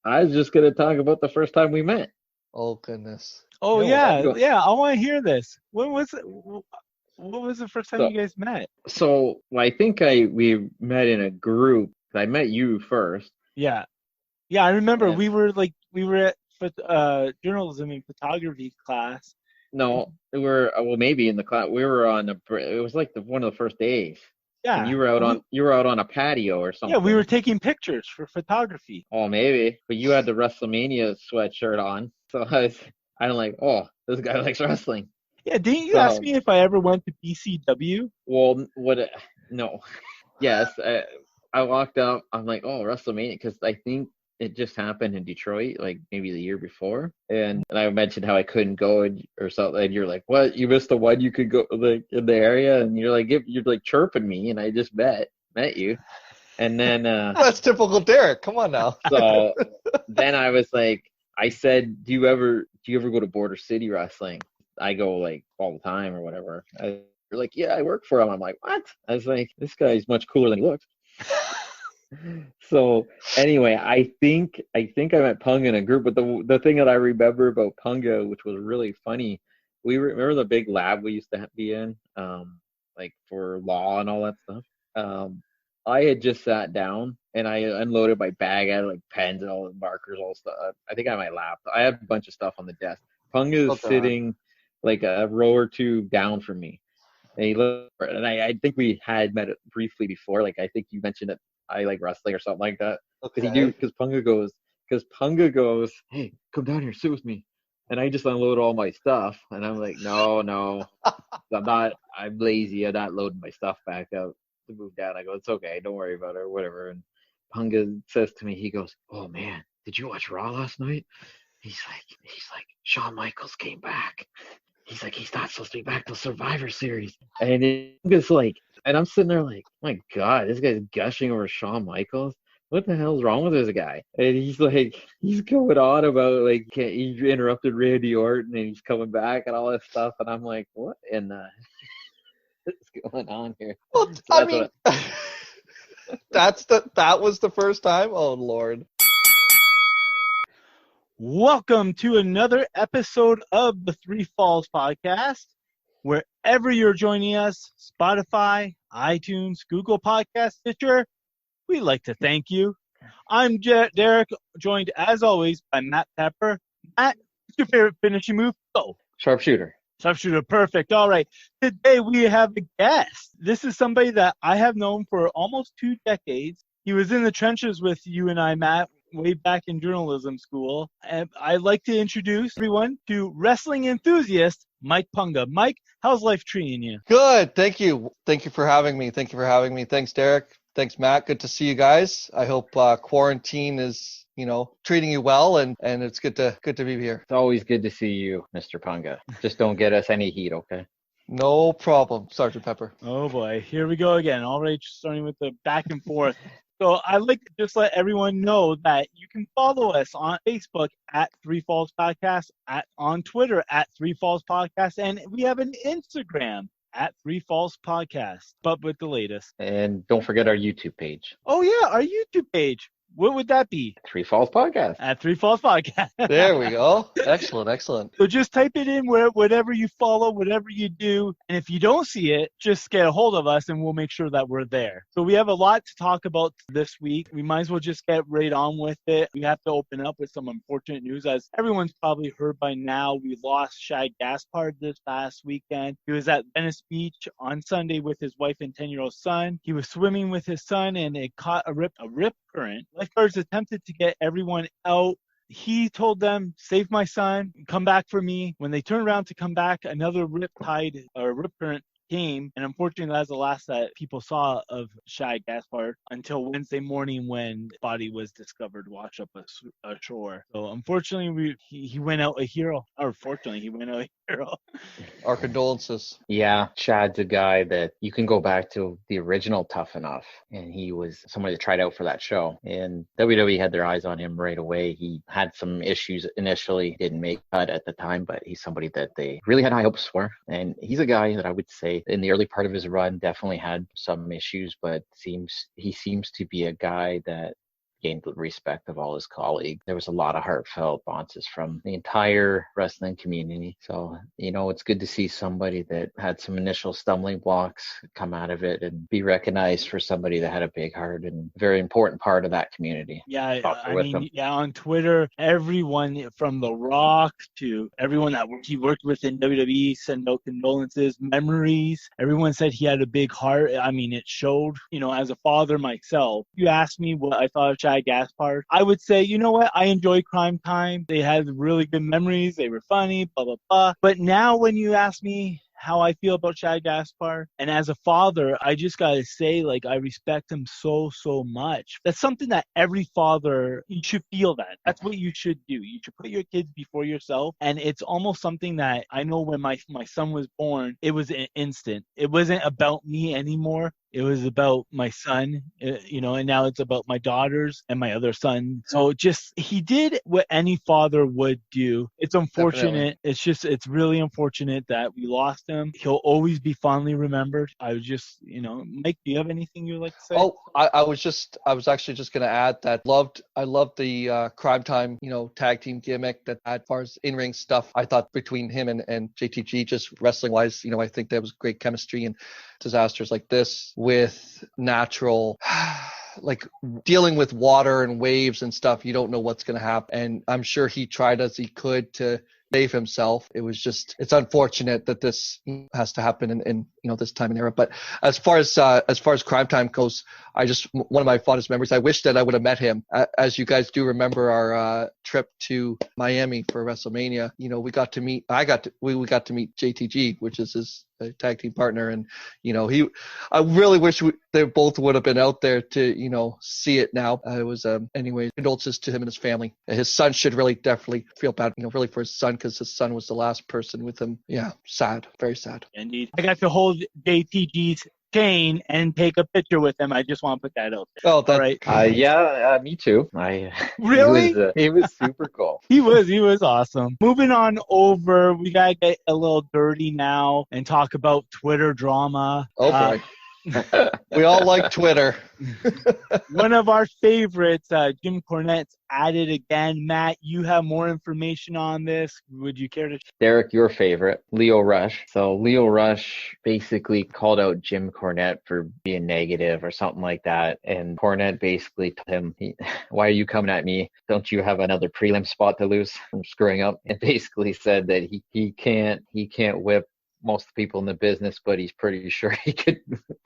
I was just gonna talk about the first time we met. Oh goodness. Oh No, I yeah, go. yeah. I want to hear this. When was it? What was the first time So, you guys met? I think we met in a group. I met you first, Yeah, yeah. I remember and we were at journalism and photography class. no, we were well, maybe in the class. We were on it was like one of the first days, and Yeah, you were out on a patio or yeah, we were something. taking pictures for photography. Oh, maybe, but you had the WrestleMania sweatshirt on, so I'm like, oh, this guy likes wrestling. Yeah, didn't you ask So, me if I ever went to BCW? well, no, yes, I walked up. I'm like, oh, WrestleMania, because I think it just happened in Detroit, like maybe the year before, and I mentioned how I couldn't go or something, and you're like, what? You missed the one you could go like in the area, and you're like chirping me, and I just met you, and then That's typical Derek. Come on now. so then I was like, I said, do you ever go to Border City Wrestling? I go like all the time or whatever. You're like, yeah, I work for him. I'm like, what? I was like, this guy's much cooler than he looks. So anyway, I think I met Punga in a group, but the thing that I remember about Punga, which was really funny, we remember the big lab we used to be in, like for law and all that stuff. Um, I had just sat down and I unloaded my bag. I had like pens and all the markers, all stuff. I think I had my laptop. I had a bunch of stuff on the desk. Punga is Okay. sitting like a row or two down from me. And he looked, and I think we had met it briefly before. Like I think you mentioned that I like wrestling or something like that. Okay. Because Punga goes, hey, come down here, sit with me. And I just unload all my stuff, and I'm like, no, I'm lazy. I'm not loading my stuff back up to move down. I go, it's okay, don't worry about it or whatever. And Punga says to me, he goes, oh man, did you watch Raw last night? He's like, Shawn Michaels came back. He's like, he's not supposed to be back till Survivor Series. And it's like, and I'm sitting there like, my God, this guy's gushing over Shawn Michaels. What the hell's wrong with this guy? And he's like, he's going on about like he interrupted Randy Orton and he's coming back and all this stuff. And I'm like, what in the what's going on here? Well, So I that's mean, what. that was the first time. Oh Lord. Welcome to another episode of the Three Falls Podcast. Wherever you're joining us, Spotify, iTunes, Google Podcast, Stitcher, we'd like to thank you. I'm Derek, joined as always by Matt Pepper. Matt, what's your favorite finishing move? Go. Sharpshooter. Sharpshooter, perfect. All right. Today we have a guest. This is somebody that I have known for almost 2 decades. He was in the trenches with you and I, Matt, way back in journalism school. And I'd like to introduce everyone to wrestling enthusiast Mike Punga. Mike, how's life treating you? Good. Thank you. Thank you for having me. Thanks, Derek. Thanks, Matt. Good to see you guys. I hope quarantine is, treating you well, and it's good to be here. It's always good to see you, Mr. Punga. Just don't get us any heat, okay? No problem, Sergeant Pepper. Oh boy, here we go again. All right, starting with the back and forth. So I'd like to just let everyone know that you can follow us on Facebook at Three Falls Podcast, on Twitter at Three Falls Podcast, and we have an Instagram at Three Falls Podcast, but with the latest. And don't forget our YouTube page. Oh yeah, our YouTube page. What would that be? Three Falls Podcast. At Three Falls Podcast. There we go. Excellent. So just type it in whatever you follow, whatever you do. And if you don't see it, just get a hold of us and we'll make sure that we're there. So we have a lot to talk about this week. We might as well just get right on with it. We have to open up with some unfortunate news. As everyone's probably heard by now, we lost Shad Gaspard this past weekend. He was at Venice Beach on Sunday with his wife and 10-year-old son. He was swimming with his son and it caught a rip current. Lifeguards attempted to get everyone out. He told them, save my son, come back for me. When they turned around to come back, another rip current came, and unfortunately that's the last that people saw of Shad Gaspard until Wednesday morning when the body was discovered washed up ashore. So unfortunately he went out a hero, or fortunately he went out a hero. Our condolences. Yeah, Chad's a guy that you can go back to the original Tough Enough, and he was somebody that tried out for that show. And WWE had their eyes on him right away. He had some issues initially, didn't make cut at the time, but he's somebody that they really had high hopes for. And he's a guy that I would say in the early part of his run definitely had some issues, but he seems to be a guy that gained the respect of all his colleagues. There was a lot of heartfelt responses from the entire wrestling community. So, it's good to see somebody that had some initial stumbling blocks come out of it and be recognized for somebody that had a big heart and a very important part of that community. Yeah, I mean, on Twitter, everyone from The Rock to everyone that he worked with in WWE sent out condolences, memories. Everyone said he had a big heart. I mean, it showed, as a father myself. You asked me what I thought of Shad Gaspard. I would say, you know what? I enjoy Crime Time. They had really good memories. They were funny, blah, blah, blah. But now when you ask me how I feel about Shad Gaspard, and as a father, I just gotta say, I respect him so much. That's something that every father, you should feel that. That's what you should do. You should put your kids before yourself, and it's almost something that I know when my son was born, it was an instant. It wasn't about me anymore. It was about my son, and now it's about my daughters and my other son. So he did what any father would do. It's unfortunate. Definitely. It's really unfortunate that we lost him. He'll always be fondly remembered. I was just, Mike, do you have anything you'd like to say? Oh, I was actually just going to add that I loved the Crime Time, tag team gimmick that as far as in-ring stuff. I thought between him and JTG, just wrestling wise, I think there was great chemistry, and disasters like this with natural dealing with water and waves and stuff, you don't know what's going to happen. And I'm sure he tried as he could to save himself. It's unfortunate that this has to happen in this time and era. But as far as Crime Time goes, one of my fondest memories, I wish that I would have met him. As you guys do remember our trip to Miami for WrestleMania, we got to meet JTG, which is his tag team partner, and I really wish they both would have been out there to see it now. It was anyway, condolences to him and his family. His son should really definitely feel bad, really, for his son, because his son was the last person with him. Yeah, sad, very sad. Indeed. I got to hold JTG's chain and take a picture with him. I just want to put that out there. Oh, that's all right. Me too. Really? He was super cool. He was awesome. Moving on over, we gotta get a little dirty now and talk about Twitter drama. Oh boy. We all like Twitter. One of our favorites, Jim Cornette's at it again. Matt, you have more information on this. Would you care to? Derek, your favorite, Leo Rush. So Leo Rush basically called out Jim Cornette for being negative or something like that. And Cornette basically told him, why are you coming at me? Don't you have another prelim spot to lose from screwing up? And basically said that he can't whip most of the people in the business, but he's pretty sure he could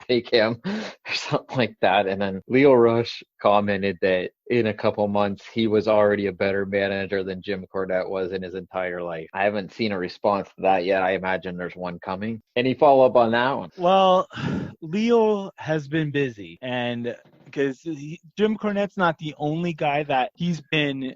take him or something like that. And then Leo Rush commented that in a couple months he was already a better manager than Jim Cornette was in his entire life. I haven't seen a response to that yet. I imagine there's one coming. Any follow up on that one? Well, Leo has been busy, and because Jim Cornette's not the only guy that he's been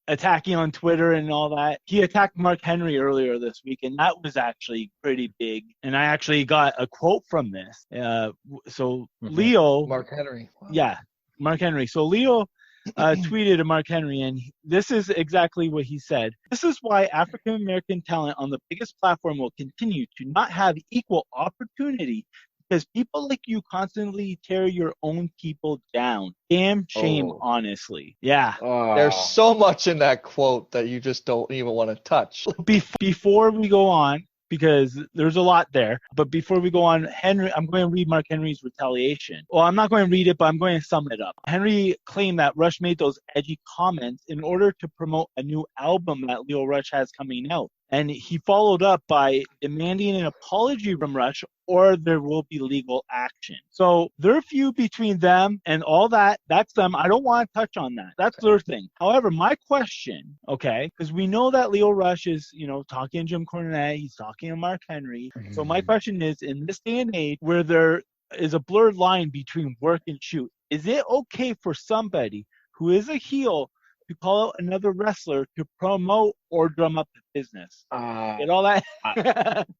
attacking on Twitter and all that. He attacked Mark Henry earlier this week, and that was actually pretty big. And I actually got a quote from this. Leo... Mark Henry. Wow. Yeah, Mark Henry. So Leo tweeted to Mark Henry, and this is exactly what he said. This is why African-American talent on the biggest platform will continue to not have equal opportunity, because people like you constantly tear your own people down. Damn shame, honestly. Yeah. There's so much in that quote that you just don't even want to touch. Before we go on, because there's a lot there, but before we go on, Henry, I'm going to read Mark Henry's retaliation. Well, I'm not going to read it, but I'm going to sum it up. Henry claimed that Rush made those edgy comments in order to promote a new album that Leo Rush has coming out. And he followed up by demanding an apology from Rush, or there will be legal action. So their feud between them and all that, that's them. I don't want to touch on that. That's their thing. However, my question, because we know that Leo Rush is, talking to Jim Cornette, he's talking to Mark Henry. Mm-hmm. So my question is, in this day and age where there is a blurred line between work and shoot, is it okay for somebody who is a heel to call out another wrestler to promote or drum up the business? Get all that?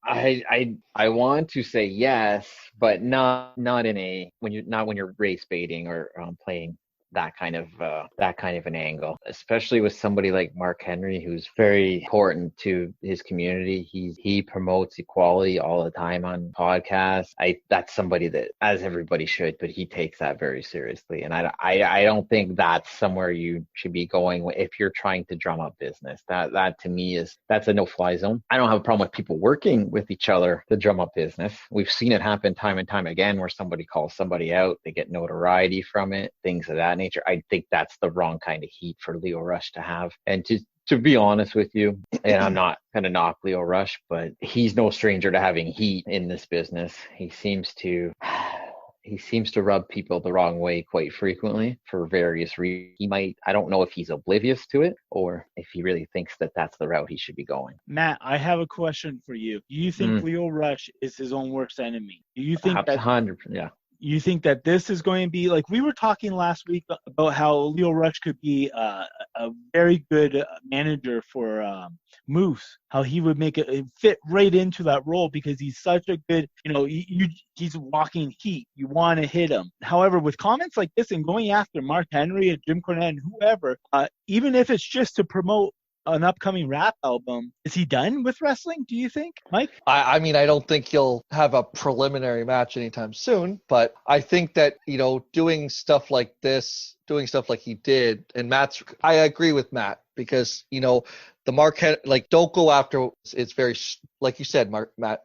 I want to say yes, but not in when you're race baiting or playing that kind of an angle, especially with somebody like Mark Henry, who's very important to his community. He promotes equality all the time on podcasts. That's somebody that, as everybody should, but he takes that very seriously. And I don't think that's somewhere you should be going if you're trying to drum up business. That to me that's a no-fly zone. I don't have a problem with people working with each other to drum up business. We've seen it happen time and time again where somebody calls somebody out, they get notoriety from it, things of that nature. I think that's the wrong kind of heat for Leo Rush to have. And to be honest with you, and I'm not going to knock Leo Rush, but he's no stranger to having heat in this business. He seems to rub people the wrong way quite frequently for various reasons. I don't know if he's oblivious to it or if he really thinks that that's the route he should be going. Matt, I have a question for you. Do you think Leo Rush is his own worst enemy? Do you think 100%, yeah. You think that this is going to be, like we were talking last week about how Leo Rush could be a very good manager for Moose, how he would make it fit right into that role because he's such a good, he's walking heat. You want to hit him. However, with comments like this and going after Mark Henry and Jim Cornette and whoever, even if it's just to promote an upcoming rap album, is he done with wrestling, do you think, Mike? I mean, I don't think he'll have a preliminary match anytime soon, but I think that, doing stuff like this, doing stuff like he did, and I agree with Matt because, the Mark, don't go after, it's very, like you said, Matt,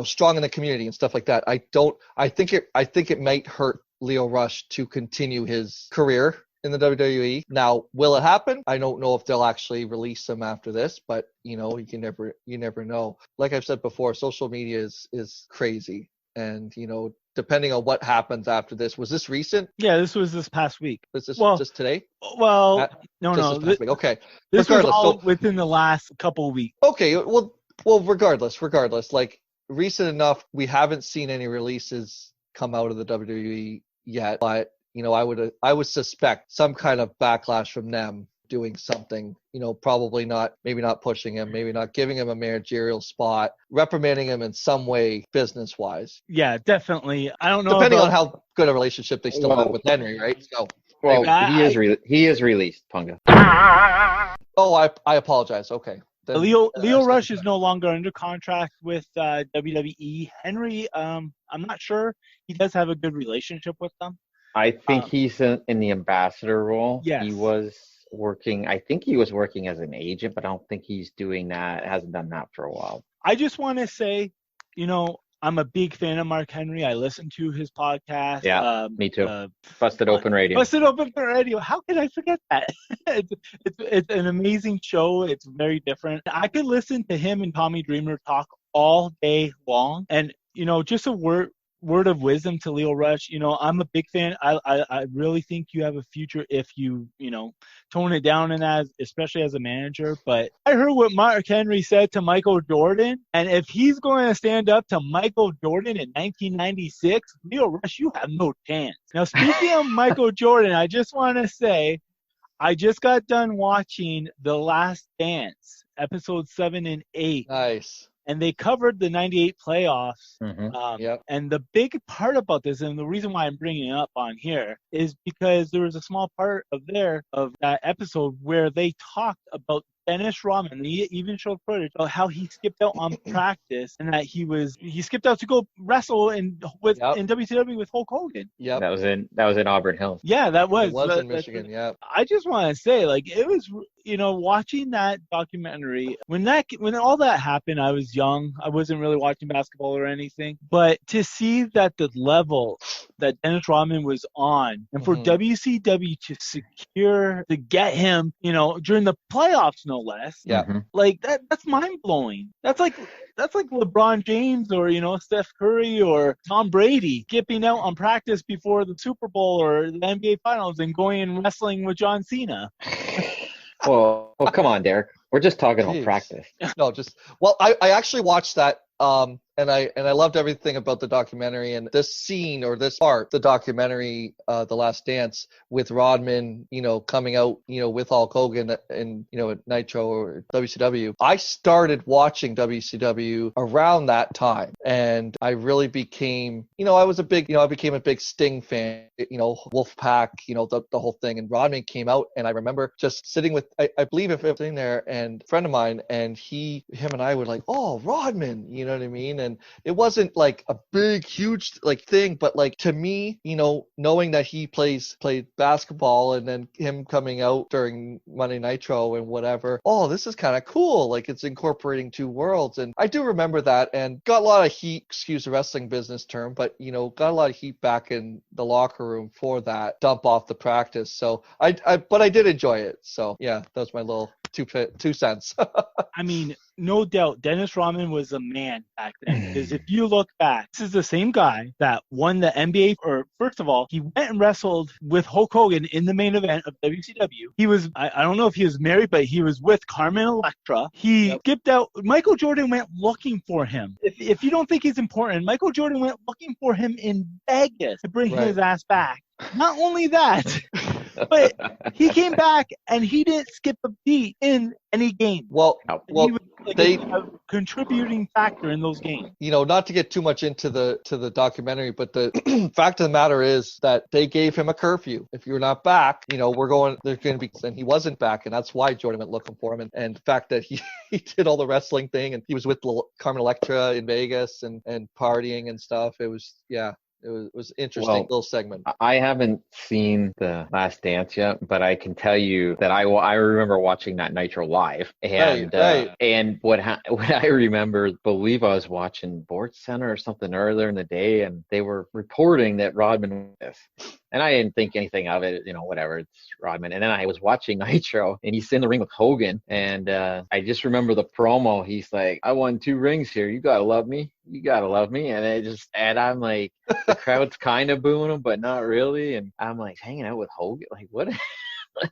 strong in the community and stuff like that. I think it might hurt Leo Rush to continue his career in the WWE. Now, will it happen? I don't know if they'll actually release him after this, but you never know. Like I've said before, social media is crazy, and depending on what happens after this. Was this recent? Yeah, this was this past week. Was this just today? Well, no. Okay. This was all within the last couple of weeks. Okay. Well, regardless, like recent enough, we haven't seen any releases come out of the WWE yet, but I would suspect some kind of backlash from them doing something, probably maybe not pushing him, maybe not giving him a managerial spot, reprimanding him in some way business-wise. Yeah, definitely. I don't know. Depending on how good a relationship they still have with Henry, right? So, he is released, Punga. Oh, I apologize. Okay. Then, Leo Rush is no longer under contract with WWE. Henry, I'm not sure. He does have a good relationship with them. I think he's in the ambassador role. Yes. He was working as an agent, but I don't think he's doing that. Hasn't done that for a while. I just want to say, I'm a big fan of Mark Henry. I listen to his podcast. Yeah, me too. Busted Open Radio. Busted Open Radio. How could I forget that? It's an amazing show. It's very different. I could listen to him and Tommy Dreamer talk all day long. And, just a word of wisdom to Leo Rush. I'm a big fan. I really think you have a future if you, tone it down especially as a manager. But I heard what Mark Henry said to Michael Jordan. And if he's going to stand up to Michael Jordan in 1996, Leo Rush, you have no chance. Now, speaking of Michael Jordan, I just want to say, I just got done watching The Last Dance, episodes 7 and 8. Nice. And they covered the 98 playoffs. Mm-hmm. And the big part about this, and the reason why I'm bringing it up on here, is because there was a small part of that episode where they talked about Dennis Rodman. He even showed footage of how he skipped out on practice and that he skipped out to go wrestle in WCW with Hulk Hogan. Yeah, that was in Auburn Hills. Yeah, that was. It was in Michigan. Yeah. I just want to say, it was, watching that documentary when all that happened. I was young. I wasn't really watching basketball or anything, but to see that the level that Dennis Rodman was on, and for WCW to get him, during the playoffs, no less. Yeah. Mm-hmm. That's mind blowing. That's like LeBron James or, Steph Curry or Tom Brady skipping out on practice before the Super Bowl or the NBA Finals and going and wrestling with John Cena. Well, come on, Derek. We're just talking about practice. No, I actually watched that And I loved everything about the documentary, and this scene or this part, the documentary, The Last Dance, with Rodman, coming out, with Hulk Hogan and, at Nitro or WCW. I started watching WCW around that time, and I really became, I became a big Sting fan, Wolfpack, the whole thing. And Rodman came out, and I remember just sitting with, I believe if sitting there, and a friend of mine, and him and I were like, oh, Rodman, you know what I mean? And it wasn't like a big, huge thing, but to me, knowing that he played basketball, and then him coming out during Monday Nitro and whatever, oh, this is kind of cool. It's incorporating two worlds. And I do remember that, and got a lot of heat, excuse the wrestling business term, but got a lot of heat back in the locker room for that dump off the practice. So but I did enjoy it. So yeah, that was my little 2 cents. I mean, no doubt, Dennis Rodman was a man back then. Because if you look back, this is the same guy that won the NBA. Or first of all, he went and wrestled with Hulk Hogan in the main event of WCW. He was, I don't know if he was married, but he was with Carmen Electra. He skipped out. Michael Jordan went looking for him. If you don't think he's important, Michael Jordan went looking for him in Vegas to bring his ass back. Not only that, but he came back and he didn't skip a beat in any game. Well, he was a contributing factor in those games. Not to get too much into the documentary, but the fact of the matter is that they gave him a curfew. If you're not back, there's going to be, and he wasn't back, and that's why Jordan went looking for him. And the fact that he did all the wrestling thing, and he was with Carmen Electra in Vegas and partying and stuff. It was, It was interesting little segment. I haven't seen The Last Dance yet, but I can tell you that I remember watching that Nitro live, and and what I remember, believe I was watching Sports Center or something earlier in the day, and they were reporting that Rodman was this. And I didn't think anything of it, whatever, it's Rodman. And then I was watching Nitro, and he's in the ring with Hogan, and I just remember the promo. He's like, I won 2 rings here. You gotta love me. You gotta love me. And I'm like, the crowd's kind of booing him, but not really. And I'm like, hanging out with Hogan, like, what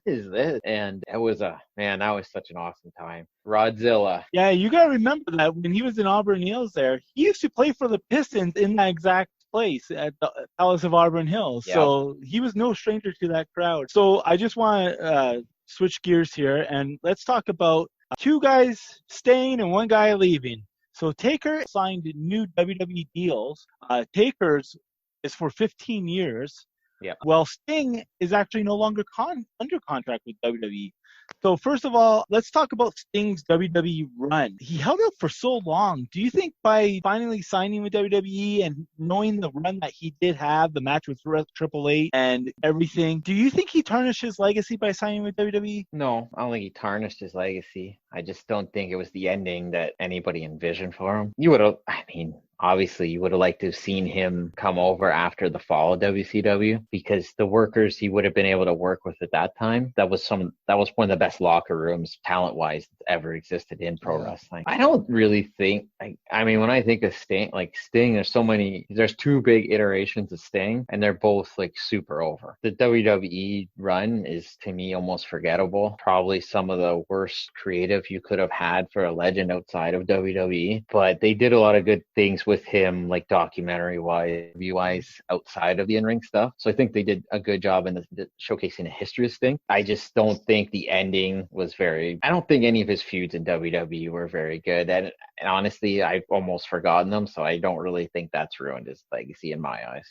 is this? And that was that was such an awesome time. Rodzilla. Yeah, you gotta remember that when he was in Auburn Hills there, he used to play for the Pistons in that exact place at the Palace of Auburn Hills. Yep. So he was no stranger to that crowd. So I just want to switch gears here, and let's talk about 2 guys staying and 1 guy leaving. So Taker signed new WWE deals. Taker's is for 15 years. Yeah. Well, Sting is actually no longer under contract with WWE. So first of all, let's talk about Sting's WWE run. He held out for so long. Do you think by finally signing with WWE and knowing the run that he did have, the match with Triple H and everything, do you think he tarnished his legacy by signing with WWE? No, I don't think he tarnished his legacy. I just don't think it was the ending that anybody envisioned for him. Obviously, you would have liked to have seen him come over after the fall of WCW, because the workers he would have been able to work with at that time, that was one of the best locker rooms, talent-wise, that ever existed in pro wrestling. I don't really think, when I think of Sting, there's 2 big iterations of Sting, and they're both super over. The WWE run is, to me, almost forgettable. Probably some of the worst creative you could have had for a legend outside of WWE, but they did a lot of good things with him, documentary-wise, outside of the in-ring stuff. So I think they did a good job in the showcasing the history of Sting. I just don't think the ending was I don't think any of his feuds in WWE were very good. And honestly, I've almost forgotten them, so I don't really think that's ruined his legacy in my eyes.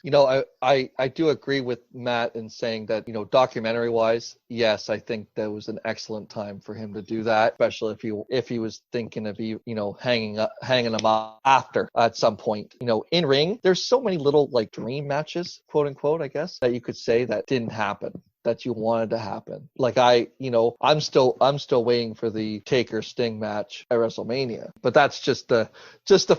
I do agree with Matt in saying that, documentary-wise, yes, I think that was an excellent time for him to do that, especially if he was thinking of hanging him up after at some point. In ring, there's so many little dream matches, quote unquote, I guess, that you could say that didn't happen, that you wanted to happen. I'm still waiting for the Taker Sting match at WrestleMania, but that's just the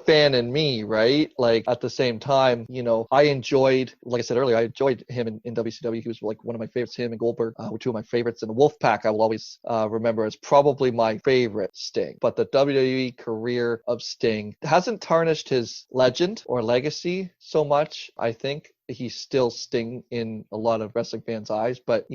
fan in me, right? At the same time, I enjoyed, like I said earlier, I enjoyed him in WCW. He was one of my favorites. Him and Goldberg were 2 of my favorites, and the Wolfpack I will always remember as probably my favorite Sting. But the WWE career of Sting hasn't tarnished his legend or legacy so much. I think he's still Sting in a lot of wrestling fans' eyes, but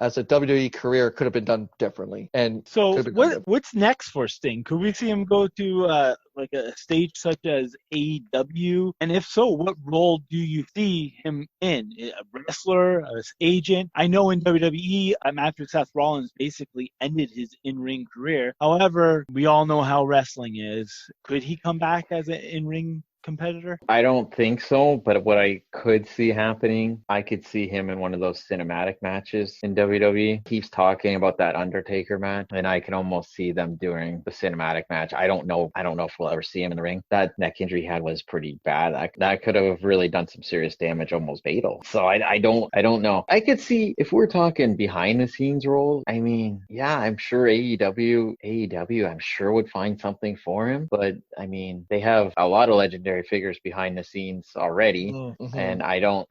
as a WWE career, could have been done differently. And so what's next for Sting? Could we see him go to like a stage such as AEW? And if so, what role do you see him in? A wrestler, an agent? I know in WWE, after Seth Rollins basically ended his in-ring career. However, we all know how wrestling is. Could he come back as an in-ring competitor? I don't think so, but what I could see happening, I could see him in one of those cinematic matches in WWE. Keeps talking about that Undertaker match, and I can almost see them doing the cinematic match. I don't know if we'll ever see him in the ring. That neck injury he had was pretty bad. That could have really done some serious damage, almost fatal. So I don't know. I could see if we're talking behind the scenes role. I mean, yeah, I'm sure AEW, I'm sure would find something for him. But I mean, they have a lot of legendary figures behind the scenes already, Mm-hmm. and I don't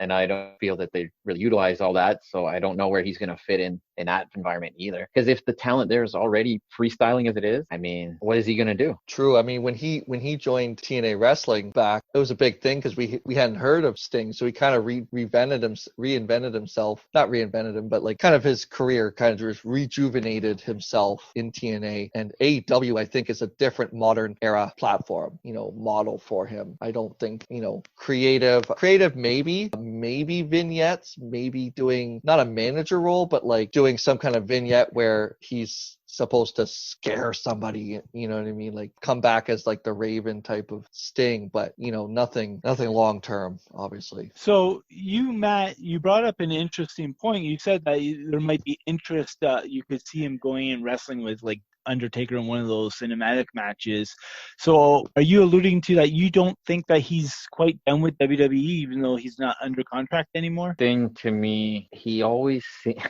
feel that they really utilize all that. So I don't know where he's going to fit in that environment either. Because if the talent there is already freestyling as it is, I mean, what is he going to do? True. I mean, when he joined TNA Wrestling back, it was a big thing because we hadn't heard of Sting, so he kind of reinvented himself. Not reinvented him, but like kind of his career kind of just rejuvenated himself in TNA. And AEW, I think, is a different modern era platform, model for him. I don't think, creative, maybe vignettes, maybe doing not a manager role, but like doing some kind of vignette where he's supposed to scare somebody, you know what I mean? Like come back as like the Raven type of Sting, but nothing long term, obviously. So Matt, you brought up an interesting point. You said that there might be interest, you could see him going and wrestling with like Undertaker in one of those cinematic matches. So are you alluding to that you don't think that he's quite done with WWE, even though he's not under contract anymore? Thing to me, he always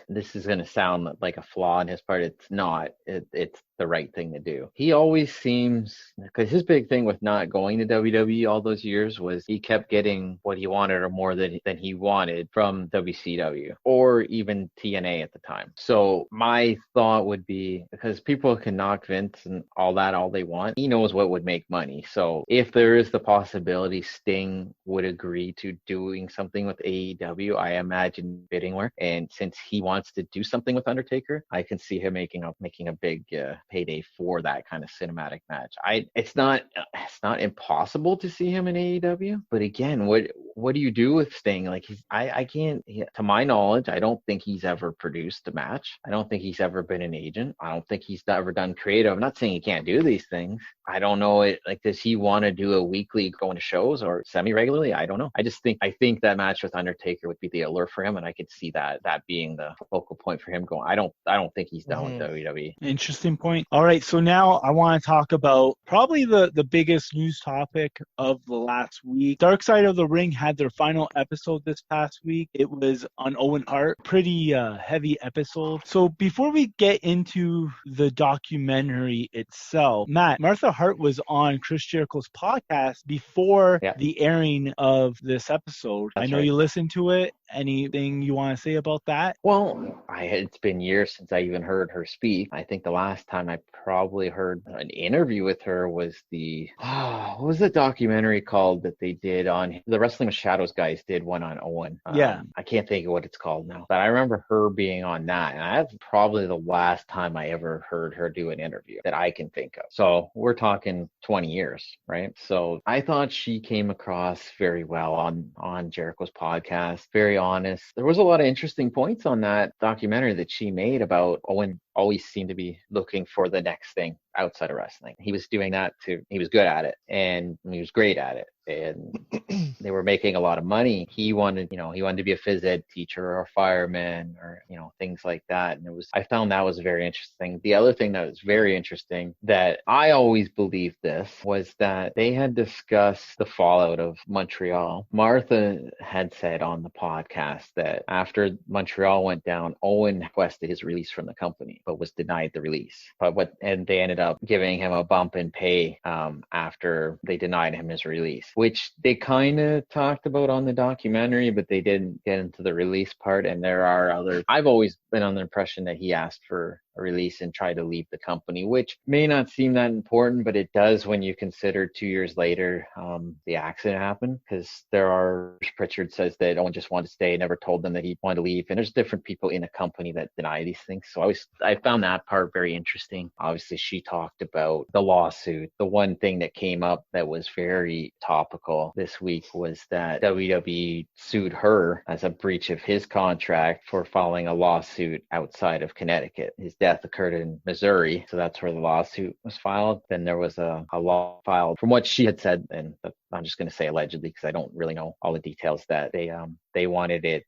this is going to sound like a flaw on his part. It's not. It's the right thing to do. He always seems, because his big thing with not going to WWE all those years was he kept getting what he wanted or more than he wanted from WCW or even TNA at the time. So my thought would be, because people can knock Vince and all that all they want, he knows what would make money. So if there is the possibility Sting would agree to doing something with AEW, I imagine bidding war. And since he wants to do something with Undertaker, I can see him making a big payday for that kind of cinematic match. It's not impossible to see him in AEW, but again, what do you do with Sting? Like I can't, to my knowledge, I don't think he's ever produced a match. I don't think he's ever been an agent. I don't think he's ever done creative. I'm not saying he can't do these things. I don't know it. Like, does he want to do a weekly going to shows or semi-regularly? I don't know. I think that match with Undertaker would be the allure for him, and I could see that being the focal point for him going. I don't think he's done with WWE. Interesting point. All right, so now I want to talk about probably the biggest news topic of the last week. Darkside of the Ring had their final episode this past week. It was on Owen Hart. Pretty heavy episode. So before we get into the documentary itself, Matt, Martha Hart was on Chris Jericho's podcast before the airing of this episode. That's I know right. you listened to it. Anything you want to say about that? Well, it's been years since I even heard her speak. I think the last time I probably heard an interview with her was what was the documentary called that they did on the Wrestling with Shadows guys did one on Owen. I can't think of what it's called now, but I remember her being on that, and that's probably the last time I ever heard her do an interview that I can think of. So we're talking 20 years, right? So I thought she came across very well on Jericho's podcast, very honest. There was a lot of interesting points on that documentary that she made about Owen always seemed to be looking for the next thing outside of wrestling. He was doing that too. He was good at it, and he was great at it, and they were making a lot of money. He wanted to be a phys ed teacher or a fireman or things like that. And I found that was very interesting. The other thing that was very interesting that I always believed this was that they had discussed the fallout of Montreal. Martha had said on the podcast that after Montreal went down, Owen requested his release from the company, but was denied the release. And they ended up giving him a bump in pay after they denied him his release, which they kind of talked about on the documentary, but they didn't get into the release part. And there are others. I've always been on the impression that he asked for release and try to leave the company, which may not seem that important, but it does when you consider 2 years later the accident happened, because Pritchard says that Owen just wanted to stay, never told them that he wanted to leave, and there's different people in a company that deny these things. So I found that part very interesting. Obviously, she talked about the lawsuit. The one thing that came up that was very topical this week was that WWE sued her as a breach of his contract for filing a lawsuit outside of Connecticut. His death occurred in Missouri, so that's where the lawsuit was filed. Then there was a law filed, from what she had said, and I'm just going to say allegedly because I don't really know all the details, that they wanted it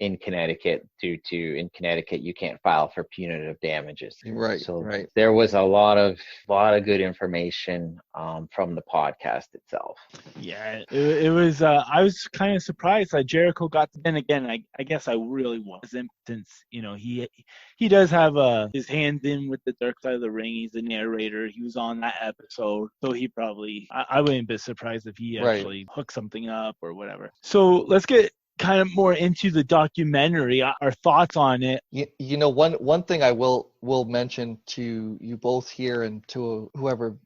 in Connecticut due to, in Connecticut you can't file for punitive damages. Right. So right. there was a lot of good information from the podcast itself. Yeah, it was. I was kind of surprised that Jericho got to. Then again, I guess I really wasn't, since he does have his hands in with the Dark Side of the Ring. He's the narrator. He was on that episode, so he probably. I wouldn't be surprised if he actually hooked something up or whatever. So let's get kind of more into the documentary, our thoughts on it. You know, one thing I will mention to you both here and to whoever,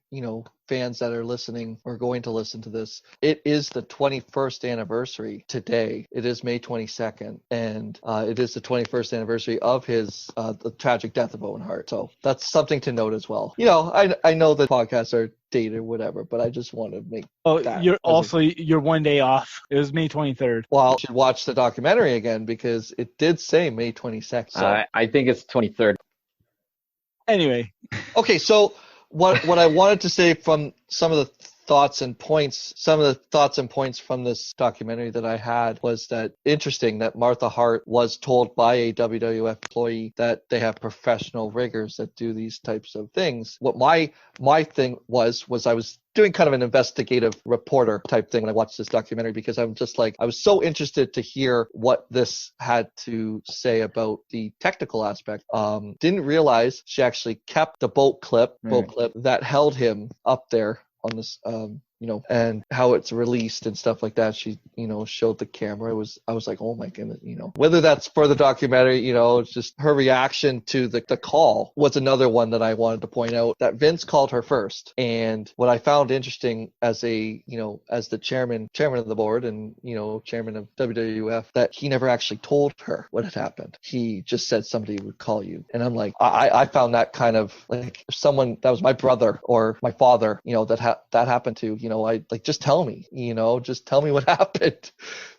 fans that are listening or going to listen to this, it is the 21st anniversary today. It is May 22nd, and it is the 21st anniversary of his the tragic death of Owen Hart. So that's something to note as well. I know the podcasts are dated or whatever, but I just want to make that. You're 1 day off. It was May 23rd. Well, you should watch the documentary again because it did say May 22nd. So. I think it's 23rd. Anyway. Okay, so what I wanted to say from some of the thoughts and points from this documentary that I had was that interesting that Martha Hart was told by a WWF employee that they have professional riggers that do these types of things. What my thing was I was doing kind of an investigative reporter type thing when I watched this documentary, because I'm just like, I was so interested to hear what this had to say about the technical aspect. Didn't realize she actually kept the boat clip that held him up there on this, and how it's released and stuff like that. She, showed the camera. I was like, oh my goodness, whether that's for the documentary, it's just her reaction to the call was another one that I wanted to point out, that Vince called her first. And what I found interesting as as the chairman of the board and, chairman of WWF, that he never actually told her what had happened. He just said somebody would call you. And I'm like, I found that kind of like, if someone that was my brother or my father, that happened to, I like, just tell me, just tell me what happened.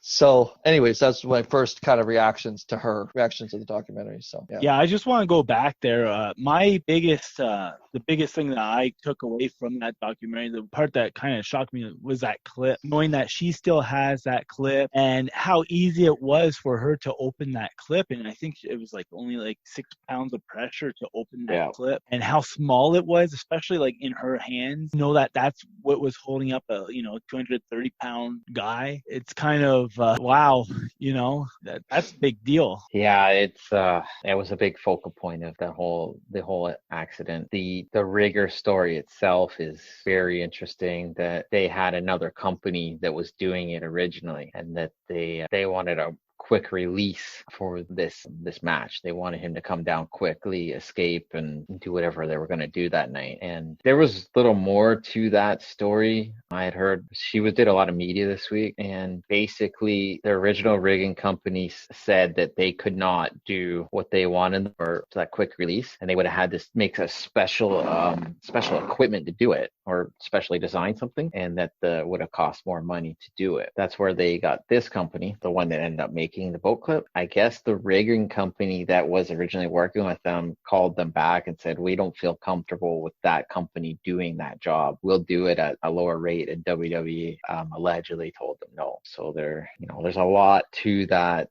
So anyways, that's my first kind of reactions to the documentary. So yeah, I just want to go back there. My biggest, the biggest thing that I took away from that documentary, the part that kind of shocked me, was that clip, knowing that she still has that clip and how easy it was for her to open that clip. And I think it was like only like 6 pounds of pressure to open that clip, and how small it was, especially like in her hands. That's what was holding up a 230-pound guy. It's kind of wow, that's a big deal. Yeah, it was a big focal point of the whole accident. The rigger story itself is very interesting, that they had another company that was doing it originally, and that they wanted a quick release for this match. They wanted him to come down quickly, escape, and do whatever they were going to do that night. And there was little more to that story. I had heard she did a lot of media this week, and basically the original rigging company said that they could not do what they wanted for that quick release, and they would have had to make a special equipment to do it, or specially design something, and that would have cost more money to do it. That's where they got this company, the one that ended up making the boat clip. I guess the rigging company that was originally working with them called them back and said, we don't feel comfortable with that company doing that job. We'll do it at a lower rate. And WWE allegedly told them no. So there's a lot to that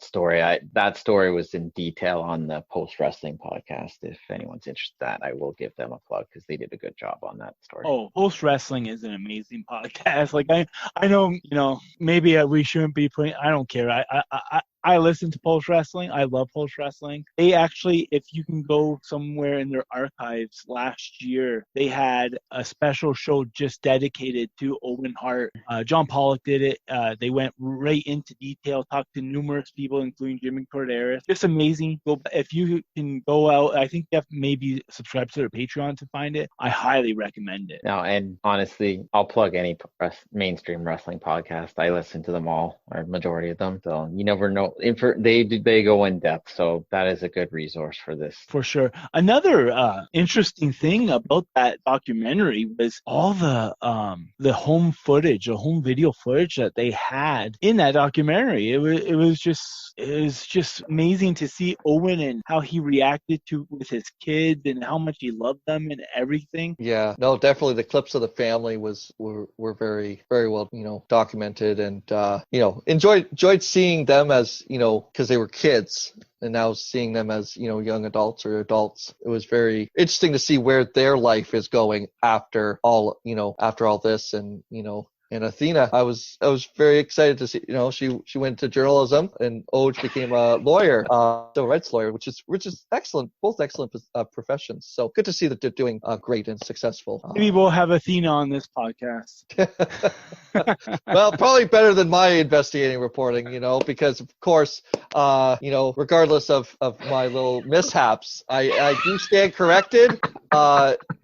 story. That story was in detail on the Post Wrestling podcast. If anyone's interested in that, I will give them a plug because they did a good job on that story. Oh, Post Wrestling is an amazing podcast. Like I know, maybe we shouldn't be putting. I don't care. I listen to Pulse Wrestling. I love Pulse Wrestling. They actually, if you can go somewhere in their archives, last year they had a special show just dedicated to Owen Hart. John Pollock did it. They went right into detail, talked to numerous people, including Jimmy Corderas. Just amazing. If you can go out, I think you have to maybe subscribe to their Patreon to find it. I highly recommend it. No, and honestly, I'll plug any mainstream wrestling podcast. I listen to them all, or majority of them. So you never know. They go in depth. So that is a good resource for this. For sure. Another interesting thing about that documentary was all the home footage, the home video footage that they had in that documentary. It was just amazing to see Owen and how he reacted to with his kids and how much he loved them and everything. Yeah, no, definitely the clips of the family were very, very well, documented, and enjoyed seeing them as, because they were kids, and now seeing them as, young adults or adults. It was very interesting to see where their life is going after all this, and Athena, I was very excited to see. She went to journalism, and Oj became a lawyer, civil rights lawyer, which is excellent. Both excellent professions. So good to see that they're doing great and successful. Maybe we'll have Athena on this podcast. Well, probably better than my investigating reporting, because of course, regardless of my little mishaps, I do stand corrected.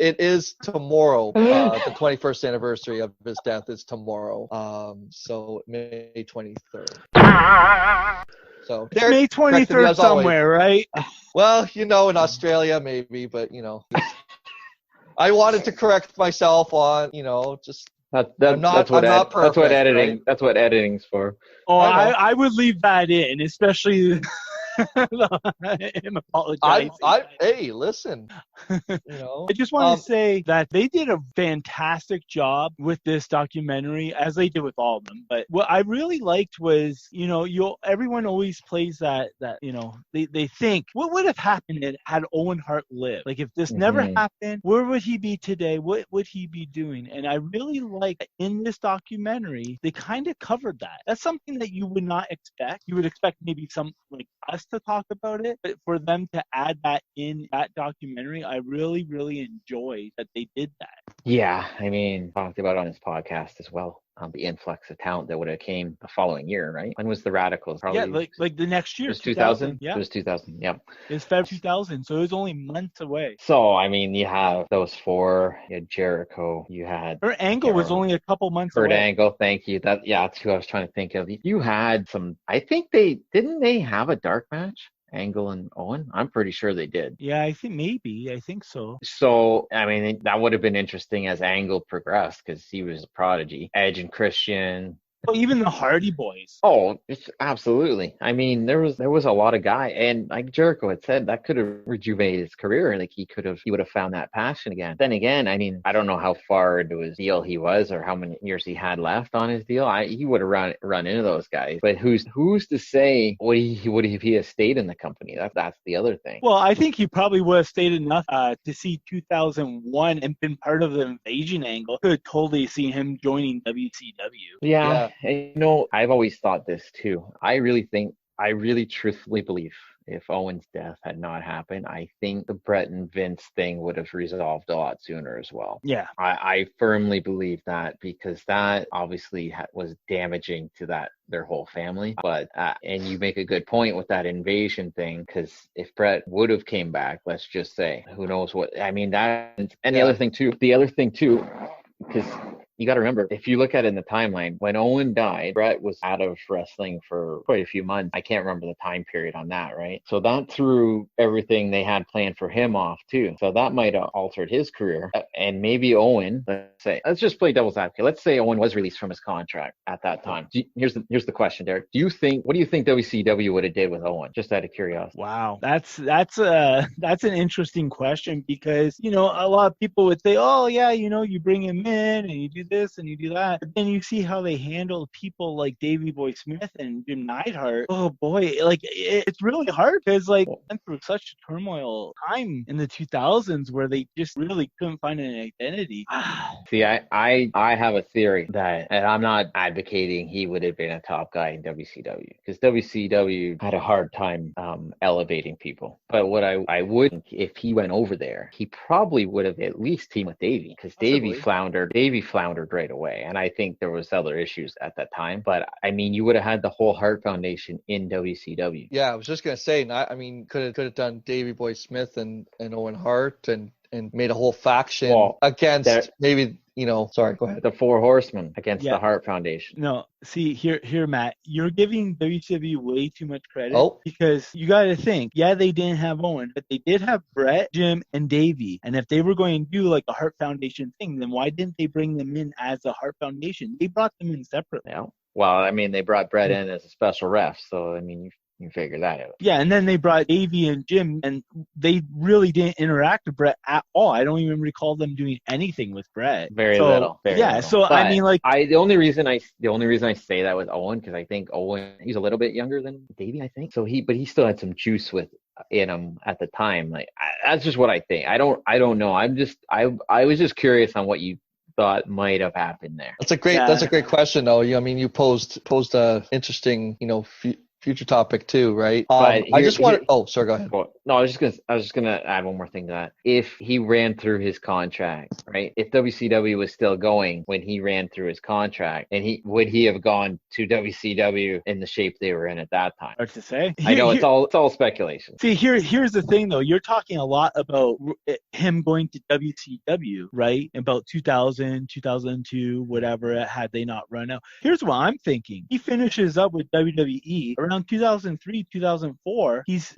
It is tomorrow. The 21st anniversary of his death is tomorrow. So May 23rd. So May 23rd somewhere, right? Well, in Australia maybe, but I wanted to correct myself on, just. That's what editing. That's what editing's for. Oh, I would leave that in, especially him apologizing. Hey, listen. I just want to say that they did a fantastic job with this documentary, as they did with all of them. But what I really liked was, everyone always plays that they think, what would have happened had Owen Hart lived? Like, if this never happened, where would he be today? What would he be doing? And I really like in this documentary, they kind of covered that. That's something that you would not expect. You would expect maybe some like us to talk about it, but for them to add that in that documentary, I really, really enjoyed that they did that. Yeah, talked about it on his podcast as well. The influx of talent that would have came the following year, right? When was the Radicals? Probably, like the next year. It was 2000? Yeah. It was 2000, yeah. It was February 2000, so it was only months away. So, you have those four. You had Jericho. You had... Kurt Angle was only a couple months away. Kurt Angle, thank you. That's who I was trying to think of. You had some... I think they have a dark match? Angle and Owen? I'm pretty sure they did. Yeah, I think so. So, that would have been interesting as Angle progressed, because he was a prodigy. Edge and Christian. Well, even the Hardy Boys. Oh, absolutely. There was a lot of guys, and like Jericho had said, that could have rejuvenated his career. Like he would have found that passion again. Then again, I don't know how far into his deal he was, or how many years he had left on his deal. He would have run into those guys. But who's to say would he have stayed in the company? That's the other thing. Well, I think he probably would have stayed enough to see 2001 and been part of the invasion angle. Could have totally seen him joining WCW. Yeah. I've always thought this too. I really truthfully believe if Owen's death had not happened, I think the Brett and Vince thing would have resolved a lot sooner as well. Yeah. I firmly believe that, because that obviously was damaging to their whole family. But and you make a good point with that invasion thing, because if Brett would have came back, let's just say, who knows what, the other thing too, because you got to remember, if you look at it in the timeline, when Owen died, Brett was out of wrestling for quite a few months. I can't remember the time period on that, right? So that threw everything they had planned for him off too. So that might have altered his career. And maybe Owen, let's just play devil's advocate. Let's say Owen was released from his contract at that time. Here's the question, Derek. What do you think WCW would have did with Owen? Just out of curiosity. Wow, that's an interesting question, because a lot of people would say, oh yeah, you bring him in and you do this and you do that. But then you see how they handled people like Davey Boy Smith and Jim Neidhart. Oh boy, it's really hard, because went through such a turmoil time in the 2000s where they just really couldn't find an an identity. See, I have a theory that, and I'm not advocating he would have been a top guy in WCW, because WCW had a hard time elevating people. But what I would think, if he went over there, he probably would have at least teamed with Davey, because Davey floundered right away. And I think there was other issues at that time. But I mean, you would have had the whole Hart Foundation in WCW. Yeah, I was just gonna say, could have done Davey Boy Smith and Owen Hart and made a whole faction against maybe, sorry, go ahead. The Four Horsemen against the Hart Foundation. No, see, here, Matt, you're giving WCW way too much credit because you got to think, they didn't have Owen, but they did have Brett, Jim, and Davey. And if they were going to do like a Hart Foundation thing, then why didn't they bring them in as the Hart Foundation? They brought them in separately. Yeah. Well, I mean, they brought Brett in as a special ref, so I mean, you figure that out. Yeah, and then they brought Davey and Jim, and they really didn't interact with Brett at all. I don't even recall them doing anything with Brett. Very little. So but I mean, like, the only reason I say that with Owen, because I think Owen, he's a little bit younger than Davey, I think. So he still had some juice in him at the time. Like, that's just what I think. I don't know. I was just curious on what you thought might have happened there. That's a great question, though. You posed a interesting, future topic too, right? I just want. Oh, sorry. Go ahead. No, I was just gonna add one more thing to that. If he ran through his contract, right? If WCW was still going when he ran through his contract, and would he have gone to WCW in the shape they were in at that time? Hard to say. I know it's all speculation. See, here's the thing though. You're talking a lot about him going to WCW, right? About 2000, 2002, whatever. Had they not run out. Here's what I'm thinking. He finishes up with WWE around 2003, 2004. He's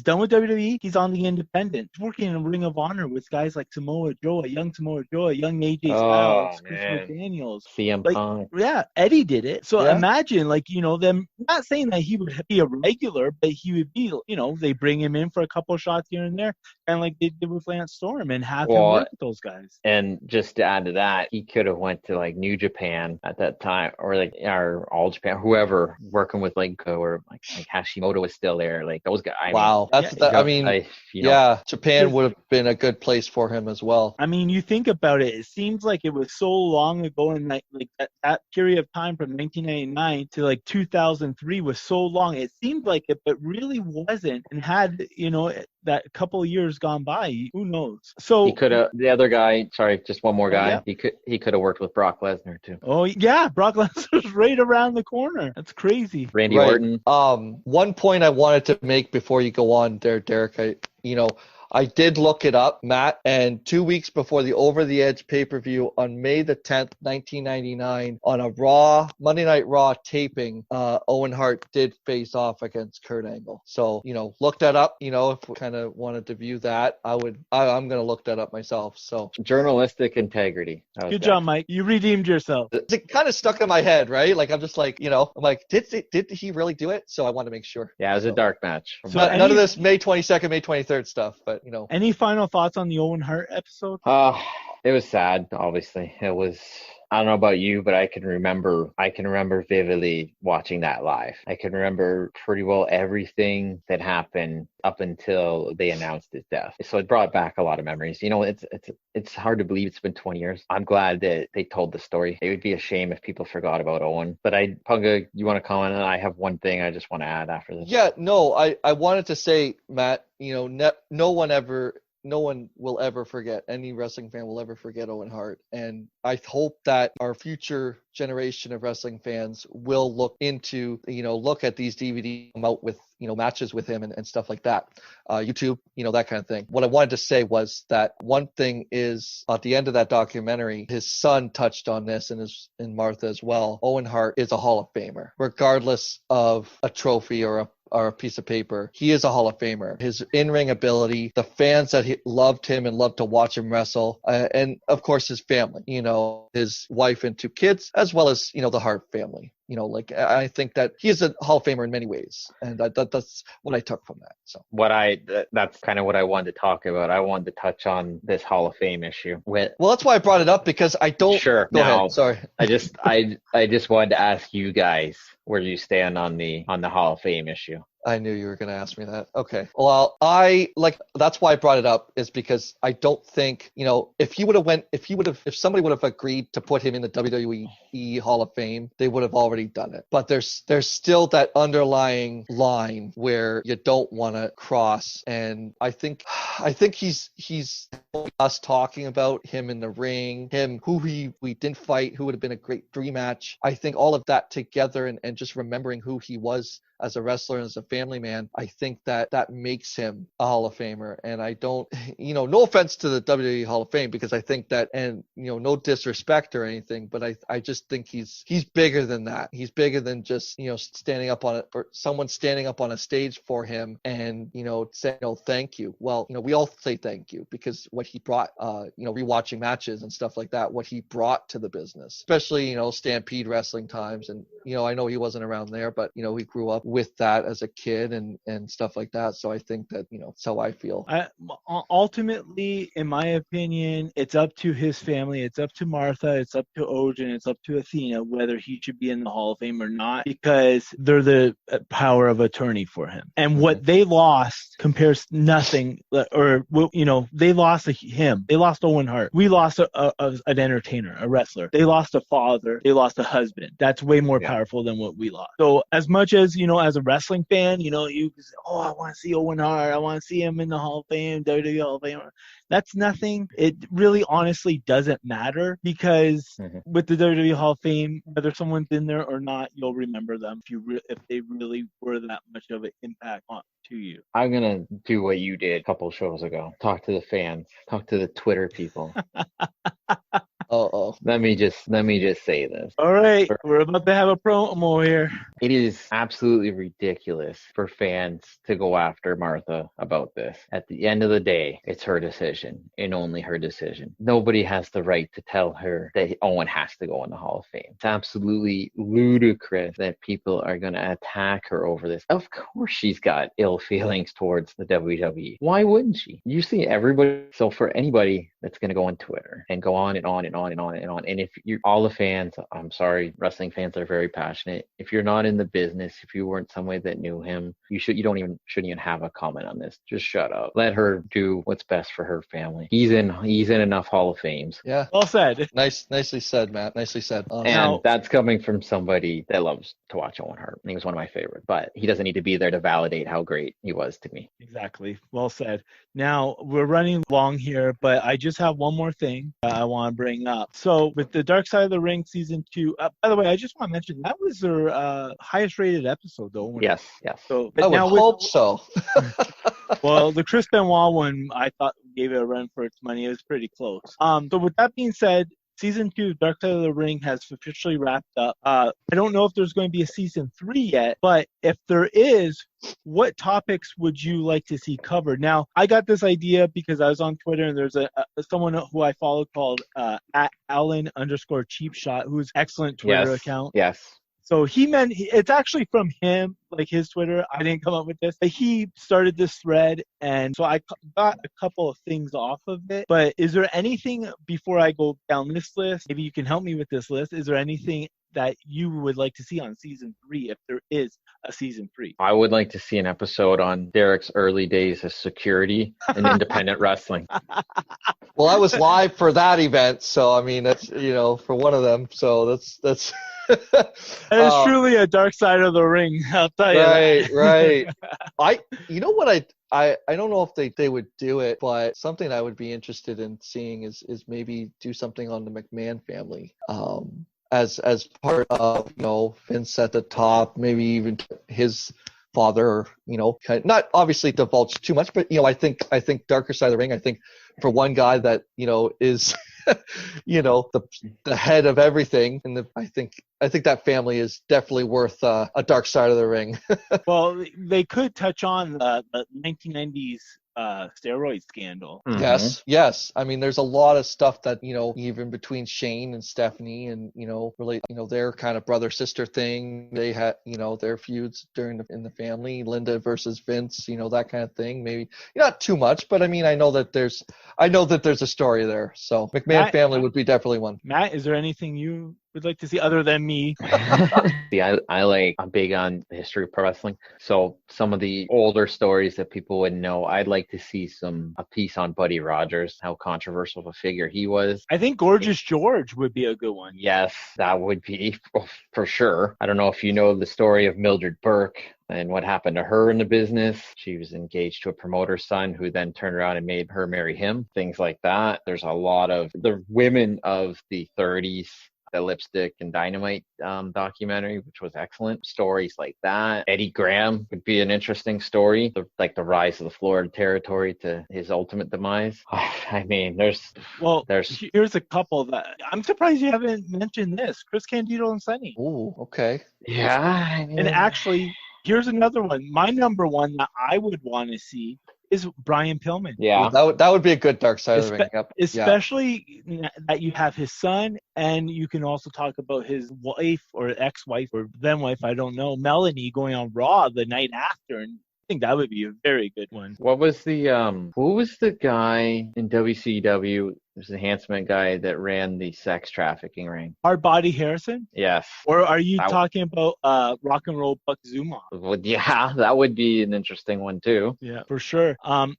done with WWE. He's on the independent. He's working in Ring of Honor with guys like Samoa Joe, young AJ Styles, Chris McDaniels. CM Punk. Yeah, Eddie did it. So imagine, them, not saying that he would be a regular, but he would be, they bring him in for a couple shots here and there, kind of like they did with Lance Storm, and have him work with those guys. And just to add to that, he could have went to like New Japan at that time, or All Japan, whoever, working with or like Hashimoto was still there, like those guys. Japan would have been a good place for him as well. I mean, you think about it, it seems like it was so long ago, in that period of time from 1999 to like 2003 was so long. It seemed like it, but really wasn't. And had that couple of years gone by, who knows? So he could have. The other guy, sorry, just one more guy. He could have worked with Brock Lesnar too. Oh yeah, Brock Lesnar's right around the corner. That's crazy. Randy Orton. One point I wanted to make before you go on there, Derek. I did look it up, Matt, and 2 weeks before the Over the Edge pay-per-view on May the 10th, 1999, on a Monday Night Raw taping, Owen Hart did face off against Kurt Angle. So, look that up. If we kind of wanted to view that, I'm going to look that up myself. So journalistic integrity. Good job, Mike. You redeemed yourself. It kind of stuck in my head, right? Like, I'm just like, I'm like, did he really do it? So I want to make sure. Yeah, it was a dark match. So none of this May 22nd, May 23rd stuff, but Any final thoughts on the Owen Hart episode? It was sad, obviously. It was, I don't know about you, but I can remember vividly watching that live. I can remember pretty well everything that happened up until they announced his death. So it brought back a lot of memories. It's hard to believe it's been 20 years. I'm glad that they told the story. It would be a shame if people forgot about Owen. But Punga, you want to comment? And I have one thing I just want to add after this. Yeah, no, I wanted to say, Matt, no one will ever forget, any wrestling fan will ever forget Owen Hart. And I hope that our future generation of wrestling fans will look at these DVDs, come out with, matches with him and stuff like that. YouTube, that kind of thing. What I wanted to say was that one thing is, at the end of that documentary, his son touched on this, and Martha as well. Owen Hart is a Hall of Famer, regardless of a trophy or a piece of paper. He is a Hall of Famer. His in-ring ability, the fans that loved him and loved to watch him wrestle, and of course his family, his wife and 2 kids, as well as, the Hart family. I think that he is a Hall of Famer in many ways, and that's what I took from that. So that's kind of what I wanted to talk about. I wanted to touch on this Hall of Fame issue. Well, that's why I brought it up, because I don't. Sure. Go ahead. Sorry. I just wanted to ask you guys where you stand on the Hall of Fame issue. I knew you were going to ask me that. Okay. Well, that's why I brought it up, is because I don't think, if somebody would have agreed to put him in the WWE Hall of Fame, they would have already done it. But there's still that underlying line where you don't want to cross. And I think he's us talking about him in the ring, who we didn't fight, who would have been a great dream match. I think all of that together and just remembering who he was as a wrestler and as a family man, I think that makes him a Hall of Famer. And I don't, no offense to the WWE Hall of Fame, because I think that, and no disrespect or anything, but I just think he's bigger than that. He's bigger than just standing up on it, or someone standing up on a stage for him and saying thank you. Well, we all say thank you because what he brought, rewatching matches and stuff like that, what he brought to the business, especially Stampede wrestling times. And I know he wasn't around there, but he grew up with that as a kid and stuff like that. So I think that that's how I feel. Ultimately, in my opinion, it's up to his family. It's up to Martha. It's up to Owen. It's up to Athena whether he should be in the Hall of Fame or not, because they're the power of attorney for him. And what they lost compares nothing, or they lost him. They lost Owen Hart. We lost an entertainer, a wrestler. They lost a father. They lost a husband. That's way more powerful than what we lost. So as much as as a wrestling fan, you can say, oh, I want to see Owen Hart. I want to see him in the Hall of Fame, WWE Hall of Fame. That's nothing. It really honestly doesn't matter, because with the WWE Hall of Fame, whether someone's in there or not, you'll remember them if they really were that much of an impact to you. I'm going to do what you did a couple shows ago. Talk to the fans. Talk to the Twitter people. Let me just say this. All right, we're about to have a promo here. It is absolutely ridiculous for fans to go after Martha about this. At the end of the day, it's her decision and only her decision. Nobody has the right to tell her that Owen has to go in the Hall of Fame. It's absolutely ludicrous that people are going to attack her over this. Of course she's got ill feelings towards the WWE. Why wouldn't she? You see everybody. So for anybody that's going to go on Twitter and go on and on and on and on and on, and if you're all the fans, I'm sorry, wrestling fans are very passionate. If you're not in the business, if you weren't somebody that knew him, shouldn't even have a comment on this. Just shut up. Let her do what's best for her family. He's in enough Hall of Fames. Yeah. Well said. Nicely said, Matt. Nicely said. And that's coming from somebody that loves to watch Owen Hart. He was one of my favorites, but he doesn't need to be there to validate how great he was to me. Exactly. Well said. Now, we're running long here, but I just have one more thing I want to bring up. So with the Darkside of the Ring season 2, by the way, I just want to mention that was their highest rated episode, though. Yes. So, I would hope so. Well, the Chris Benoit one, I thought gave it a run for its money. It was pretty close. So with that being said, Season 2, Darkside of the Ring, has officially wrapped up. I don't know if there's going to be a Season 3 yet, but if there is, what topics would you like to see covered? Now, I got this idea because I was on Twitter, and there's someone who I follow called @Alan_cheapshot, who's excellent Twitter account. Yes. So it's actually from him, like his Twitter. I didn't come up with this. But he started this thread, and so I got a couple of things off of it. But is there anything, before I go down this list, maybe you can help me with this list, is there anything that you would like to see on Season 3, if there is a Season 3? I would like to see an episode on Derek's early days as security in independent wrestling. Well, I was live for that event, so I mean, that's, for one of them, so that's That is truly a dark side of the ring, I'll tell you. Right. I don't know if they would do it, but something I would be interested in seeing is maybe do something on the McMahon family. As part of, Vince at the top, maybe even his father, not obviously divulge too much, but I think Darker Side of the Ring, I think for one guy that is the head of everything, and I think that family is definitely worth a Dark Side of the Ring. Well, they could touch on the 1990s steroid scandal. Mm-hmm. Yes. I mean, there's a lot of stuff that, even between Shane and Stephanie and, really, their kind of brother-sister thing. They had, their feuds in the family, Linda versus Vince, that kind of thing. Maybe not too much, but I mean, I know that there's a story there. So McMahon family would be definitely one. Matt, is there anything you would like to see other than me? See, I'm big on the history of pro wrestling. So some of the older stories that people wouldn't know, I'd like to see a piece on Buddy Rogers, how controversial of a figure he was. I think Gorgeous George would be a good one. Yes, that would be for sure. I don't know if you know the story of Mildred Burke and what happened to her in the business. She was engaged to a promoter's son who then turned around and made her marry him, things like that. There's a lot of the women of the 30s, the Lipstick and Dynamite documentary, which was excellent. Stories like that. Eddie Graham would be an interesting story, like the rise of the Florida Territory to his ultimate demise. I mean, there's here's a couple that I'm surprised you haven't mentioned this. Chris Candido and Sonny. Ooh, okay. Yeah. I mean, And actually, here's another one. My number one that I would want to see is Brian Pillman. Yeah. Well, that would be a good Dark Side of the Ring. Yep. Especially that you have his son, and you can also talk about his wife or ex-wife or then wife, I don't know, Melanie, going on Raw the night after, and I think that would be a very good one. What was the guy in WCW? There's the handsome guy that ran the sex trafficking ring. Hard Body Harrison? Yes. Or are you talking about Rock and Roll Buck Zuma? Well, yeah, that would be an interesting one too. Yeah, for sure. I'm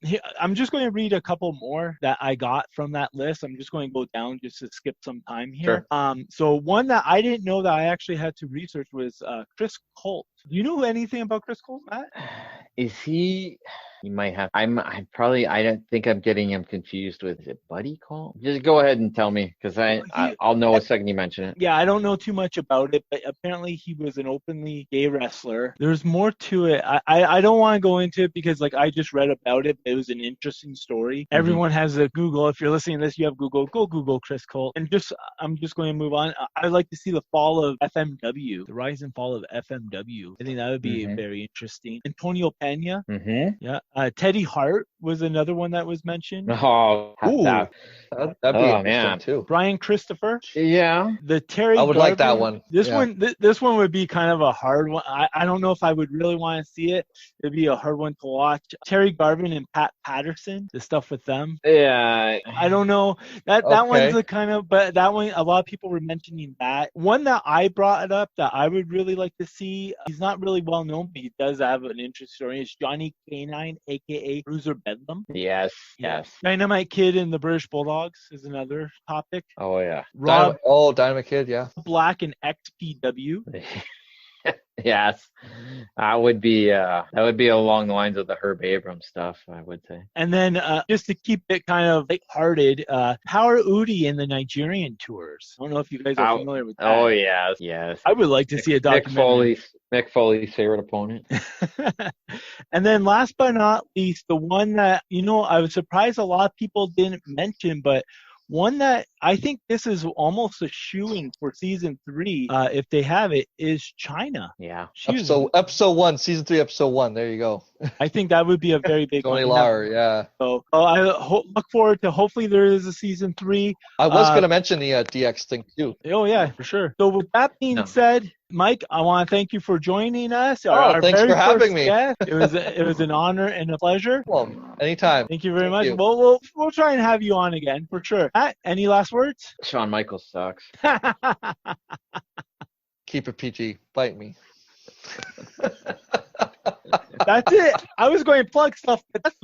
just going to read a couple more that I got from that list. I'm just going to go down just to skip some time here. Sure. So one that I didn't know that I actually had to research was Chris Colt. Do you know anything about Chris Colt, Matt? Is he? You might have. I don't think I'm getting him confused with, is it Buddy Colt? Just go ahead and tell me, because I'll know a second you mention it. Yeah, I don't know too much about it, but apparently he was an openly gay wrestler. There's more to it. I don't want to go into it because I just read about it. It was an interesting story. Mm-hmm. Everyone has a Google. If you're listening to this, you have Google. Go Google Chris Colt. And I'm just going to move on. I'd like to see the fall of FMW, the rise and fall of FMW. I think that would be very interesting. Antonio Pena. Mm-hmm. Yeah. Teddy Hart was another one that was mentioned. Oh, that'd be interesting too. Brian Christopher. Yeah. The Terry. I would like that one. This one would be kind of a hard one. I don't know if I would really want to see it. It'd be a hard one to watch. Terry Garvin and Pat Patterson. The stuff with them. Yeah. I don't know. That one's a kind of, but that one, a lot of people were mentioning that. One that I brought it up that I would really like to see. He's not really well known, but he does have an interesting story. It's Johnny K9, aka Bruiser Bedlam. Yes. Dynamite Kid and the British Bulldogs is another topic. Oh yeah. Dynamite Kid, yeah. Black and XPW. Yes, that would be along the lines of the Herb Abrams stuff, I would say. And then just to keep it kind of lighthearted, Power Udi in the Nigerian tours. I don't know if you guys are familiar with that. Oh yes. I would like to see a documentary. Mick Foley's favorite opponent. And then last but not least, the one that I was surprised a lot of people didn't mention, but one that I think this is almost a shoo-in for season 3, if they have it, is China. Yeah. Episode 1, season 3, episode 1. There you go. I think that would be a very big Tony one. Lauer, yeah. So I look forward to, hopefully there is a season 3. I was going to mention the DX thing too. Oh yeah, for sure. So with that being said, Mike, I want to thank you for joining us. Thanks for having me. It was an honor and a pleasure. Well, anytime. Thank you very much. We'll try and have you on again for sure. Matt, any last words? Shawn Michaels sucks. Keep it PG. Bite me. That's it. I was going to plug stuff, but that's